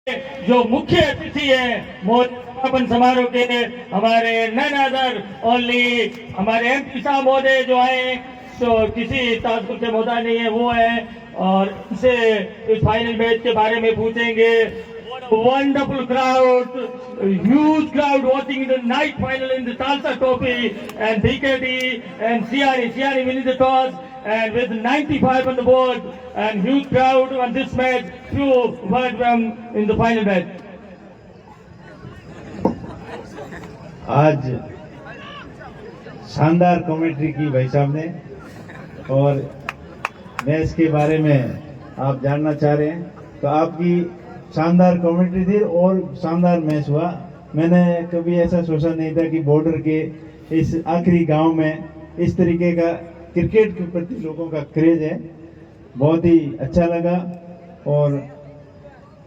जो मुख्य अतिथि है समापन समारोह के हमारे नन अदर ओनली हमारे MP साहब महोदय जो आए, तो किसी ताजुब के मोहताज नहीं है, वो है और इनसे इस फाइनल मैच के बारे में पूछेंगे। Wonderful crowd, huge crowd watching the night final in the Talsa Trophy, and BKD and Siani winning the toss, and with 95 on the board, and huge crowd on this match. Few words from in the final match. आज शानदार commentary की भाई साहब ने, और match के बारे में आप जानना चाह रहे हैं, तो आपकी शानदार कमेंट्री थी और शानदार मैच हुआ। मैंने कभी ऐसा सोचा नहीं था कि बॉर्डर के इस आखिरी गांव में इस तरीके का क्रिकेट के प्रति लोगों का क्रेज है। बहुत ही अच्छा लगा। और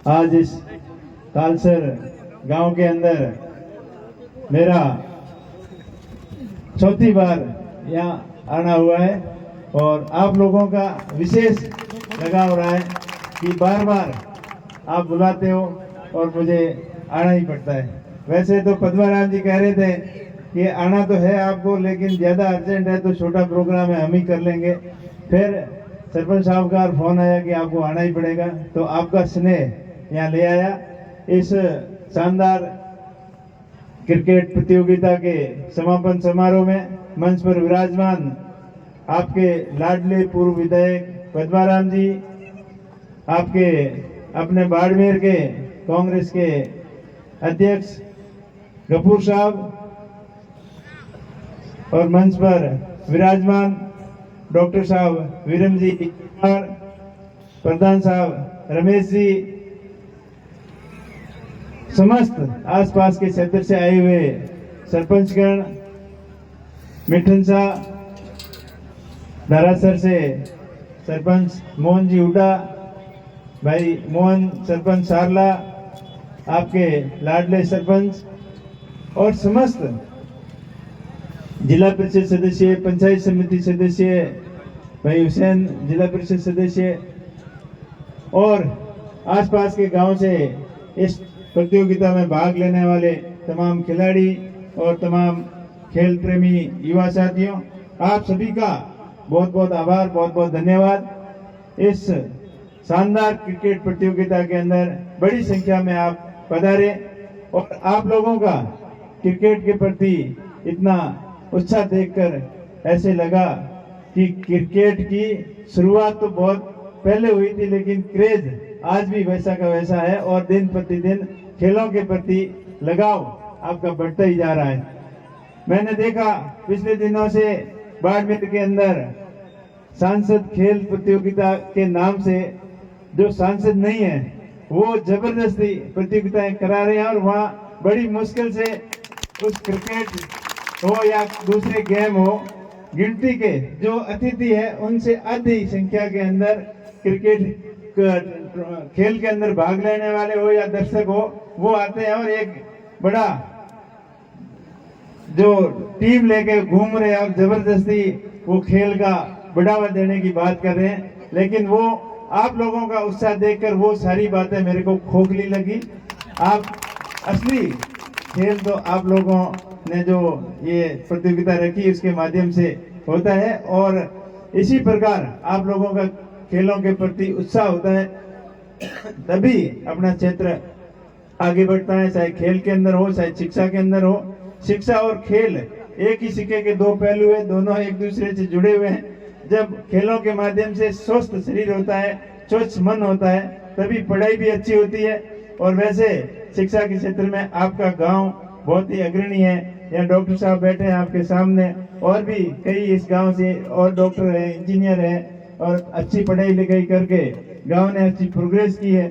आज इस तालसर गांव के अंदर मेरा चौथी बार यहाँ आना हुआ है, और आप लोगों का विशेष लगाव रहा है कि बार बार आप बुलाते हो और मुझे आना ही पड़ता है। वैसे तो पद्माराम जी कह रहे थे कि आना तो है आपको, लेकिन ज़्यादा अर्जेंट है तो छोटा प्रोग्राम है हम ही कर लेंगे। फिर सरपंच साहब का फोन आया कि आपको आना ही पड़ेगा, तो आपका स्नेह यहाँ ले आया। इस शानदार क्रिकेट प्रतियोगिता के समापन समारोह में मंच पर विराजमान आपके लाडले पूर्व विधायक पद्माराम जी, आपके अपने बाड़मेर के कांग्रेस के अध्यक्ष गफूर साहब, और मंच पर विराजमान डॉक्टर साहब वीरम जी कुमार, प्रधान साहब रमेश जी, समस्त आसपास के क्षेत्र से आए हुए सरपंचगण, मिठन शाह, धारासर से सरपंच मोहन जी हुड्डा, भाई मोहन सरपंच सारला, आपके लाडले सरपंच, और समस्त जिला परिषद सदस्य, पंचायत समिति सदस्य, भाई हुसैन जिला परिषद सदस्य, और आसपास के गांव से इस प्रतियोगिता में भाग लेने वाले तमाम खिलाड़ी और तमाम खेल प्रेमी युवा साथियों, आप सभी का बहुत बहुत आभार, बहुत बहुत धन्यवाद। इस शानदार क्रिकेट प्रतियोगिता के अंदर बड़ी संख्या में आप पधारे, और आप लोगों का क्रिकेट के प्रति इतना उत्साह देखकर ऐसे लगा कि क्रिकेट की शुरुआत तो बहुत पहले हुई थी, लेकिन क्रेज आज भी वैसा का वैसा है, और दिन प्रतिदिन खेलों के प्रति लगाव आपका बढ़ता ही जा रहा है। मैंने देखा पिछले दिनों से बाड़मेर के अंदर सांसद खेल प्रतियोगिता के नाम से जो सांसद नहीं है वो जबरदस्ती प्रतियोगिताएं करा रहे हैं, और वहाँ बड़ी मुश्किल से उस क्रिकेट हो या दूसरे गेम हो, गिनती के जो अतिथि है उनसे आधी संख्या के अंदर क्रिकेट खेल के अंदर भाग लेने वाले हो या दर्शक हो, वो आते हैं और एक बड़ा जो टीम लेके घूम रहे हैं और जबरदस्ती वो खेल का बढ़ावा देने की बात कर रहे हैं। लेकिन वो आप लोगों का उत्साह देखकर वो सारी बातें मेरे को खोखली लगी। आप असली खेल तो आप लोगों ने जो ये प्रतियोगिता रखी उसके माध्यम से होता है, और इसी प्रकार आप लोगों का खेलों के प्रति उत्साह होता है, तभी अपना क्षेत्र आगे बढ़ता है, चाहे खेल के अंदर हो चाहे शिक्षा के अंदर हो। शिक्षा और खेल एक ही सिक्के के दो पहलू है, दोनों एक दूसरे से जुड़े हुए हैं। जब खेलों के माध्यम से स्वस्थ शरीर होता है, स्वच्छ मन होता है, तभी पढ़ाई भी अच्छी होती है। और वैसे शिक्षा के क्षेत्र में आपका गांव बहुत ही अग्रणी है। यहाँ डॉक्टर साहब बैठे हैं आपके सामने, और भी कई इस गांव से और डॉक्टर है, इंजीनियर है, और अच्छी पढ़ाई लिखाई करके गांव ने अच्छी प्रोग्रेस की है।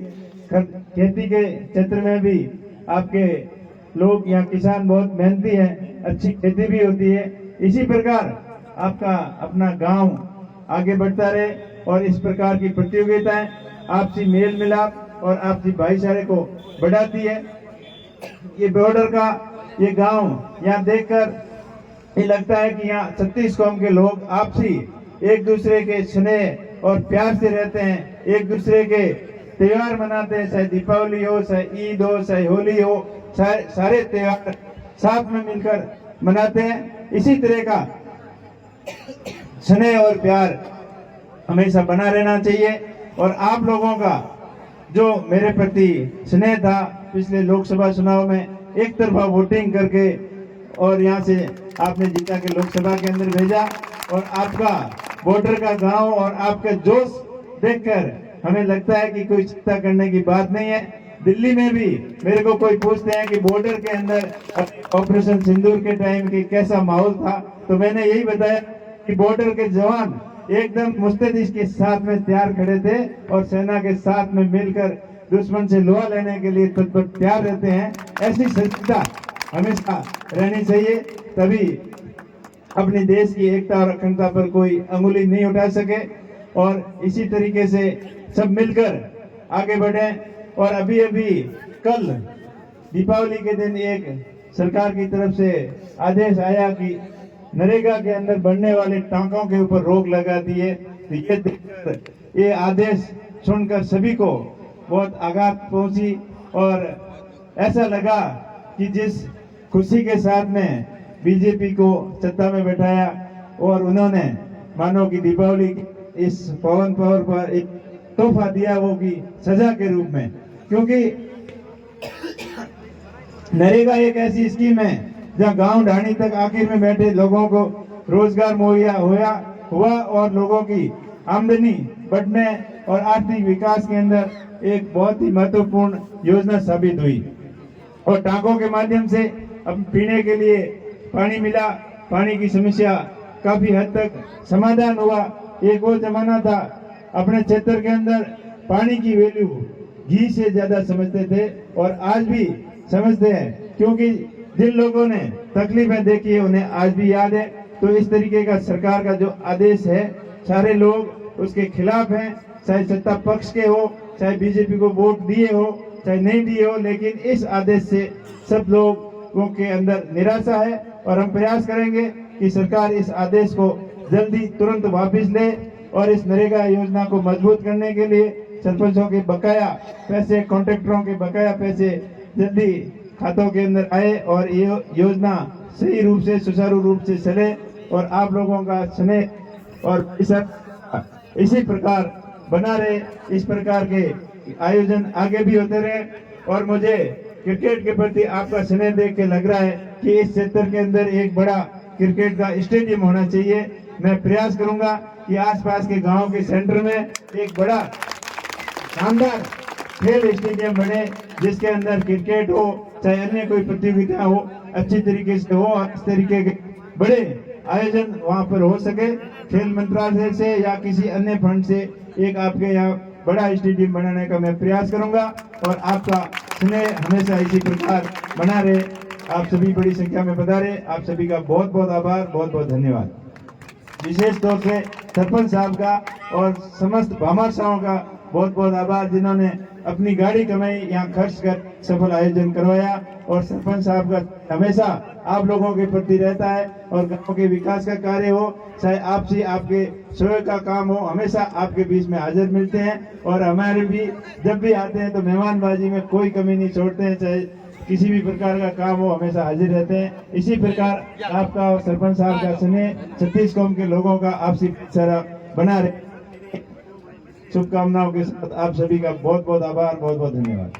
खेती के क्षेत्र में भी आपके लोग, यहाँ किसान बहुत मेहनती हैं, अच्छी खेती भी होती है। इसी प्रकार आपका अपना गांव आगे बढ़ता रहे, और इस प्रकार की प्रतियोगिताएं आपसी मेल मिलाप और आपसी भाईचारे को बढ़ाती है। ये बॉर्डर का ये गांव यहाँ देखकर ये लगता है कि यहाँ 36 कौम के लोग आपसी एक दूसरे के स्नेह और प्यार से रहते हैं, एक दूसरे के त्योहार मनाते हैं, चाहे दीपावली हो, चाहे ईद हो, चाहे होली हो, चाहे सारे त्योहार साथ में मिलकर मनाते हैं। इसी तरह का स्नेह और प्यार हमेशा बना रहना चाहिए। और आप लोगों का जो मेरे प्रति स्नेह था पिछले लोकसभा चुनाव में, एक तरफा वोटिंग करके और यहाँ से आपने जीता के लोकसभा के अंदर भेजा, और आपका बॉर्डर का गांव और आपका जोश देखकर हमें लगता है कि कोई चिंता करने की बात नहीं है। दिल्ली में भी मेरे को कोई पूछते हैं कि बॉर्डर के अंदर ऑपरेशन सिंदूर के टाइम की कैसा माहौल था, तो मैंने यही बताया कि बॉर्डर के जवान एकदम मुस्तैदी के साथ में तैयार खड़े थे और सेना के साथ में मिलकर दुश्मन से लोहा लेने के लिए तत्पर तैयार रहते हैं। ऐसी सजगता हमेशा रहनी चाहिए, तभी अपने देश की एकता और अखंडता पर कोई अंगुली नहीं उठा सके। और इसी तरीके से सब मिलकर आगे बढ़े। और अभी अभी कल दीपावली के दिन एक सरकार की तरफ से आदेश आया कि नरेगा के अंदर बनने वाले टांकों के ऊपर रोक लगा दी है। तो ये देखकर, ये आदेश सुनकर सभी को बहुत आघात पहुंची और ऐसा लगा कि जिस खुशी के साथ में बीजेपी को सत्ता में बैठाया और उन्होंने मानो कि दीपावली इस पवन पर्व पर एक तोहफा दिया, वो की सजा के रूप में। क्योंकि नरेगा एक ऐसी स्कीम है जहां गांव ढाणी तक आखिर में बैठे लोगों को रोजगार मुहैया हुआ और लोगों की आमदनी बढ़ने और आर्थिक विकास के अंदर एक बहुत ही महत्वपूर्ण योजना साबित हुई। और टांकों के माध्यम से अब पीने के लिए पानी मिला, पानी की समस्या काफी हद तक समाधान हुआ। एक वो जमाना था अपने क्षेत्र के अंदर पानी की वैल्यू घी से ज्यादा समझते थे और आज भी समझते हैं, क्योंकि जिन लोगों ने तकलीफें देखी है उन्हें आज भी याद है। तो इस तरीके का सरकार का जो आदेश है, सारे लोग उसके खिलाफ हैं, चाहे सत्ता पक्ष के हो, चाहे बीजेपी को वोट दिए हो, चाहे नहीं दिए हो, लेकिन इस आदेश से सब लोगों के अंदर निराशा है। और हम प्रयास करेंगे कि सरकार इस आदेश को जल्दी तुरंत वापस ले और इस नरेगा योजना को मजबूत करने के लिए सरपंचों के बकाया पैसे, कॉन्ट्रैक्टरों के बकाया पैसे जल्दी खातों के अंदर आए और ये योजना सही रूप से, सुचारू रूप से चले और आप लोगों का स्नेह और इसी प्रकार बना रहे। इस प्रकार के आयोजन आगे भी होते रहे। और मुझे क्रिकेट के प्रति आपका स्नेह देख के लग रहा है कि इस क्षेत्र के अंदर एक बड़ा क्रिकेट का स्टेडियम होना चाहिए। मैं प्रयास करूंगा कि आसपास के गांव के सेंटर में एक बड़ा शानदार खेल स्टेडियम बने, जिसके अंदर क्रिकेट हो, चाहे अन्य कोई प्रतियोगिता हो, अच्छी तरीके से हो और इस तरीके के बड़े आयोजन वहां पर हो सके। खेल मंत्रालय से या किसी अन्य फंड से एक आपके यहाँ बड़ा स्टेडियम बनाने का मैं प्रयास करूंगा। और आपका स्नेह हमेशा इसी प्रकार बना रहे। आप सभी बड़ी संख्या में पधारे, आप सभी का बहुत बहुत आभार, बहुत बहुत धन्यवाद। विशेष तौर से सरपंच साहब का और समस्त भामाशाहों का बहुत बहुत आभार, जिन्होंने अपनी गाड़ी कमाई यहाँ खर्च कर सफल आयोजन करवाया। और सरपंच साहब का हमेशा आप लोगों के प्रति रहता है और गांव के विकास का कार्य हो, चाहे आपसे आपके स्वयं का काम हो, हमेशा आपके बीच में हाजिर मिलते हैं। और हमारे भी जब भी आते हैं तो मेहमानबाजी में कोई कमी नहीं छोड़ते हैं, चाहे किसी भी प्रकार का काम हो हमेशा हाजिर रहते हैं। इसी प्रकार आपका और सरपंच साहब का स्नेह छत्तीस कौम के लोगों का आपसी सारा बना रहे। शुभकामनाओं के साथ आप सभी का बहुत बहुत आभार, बहुत बहुत धन्यवाद।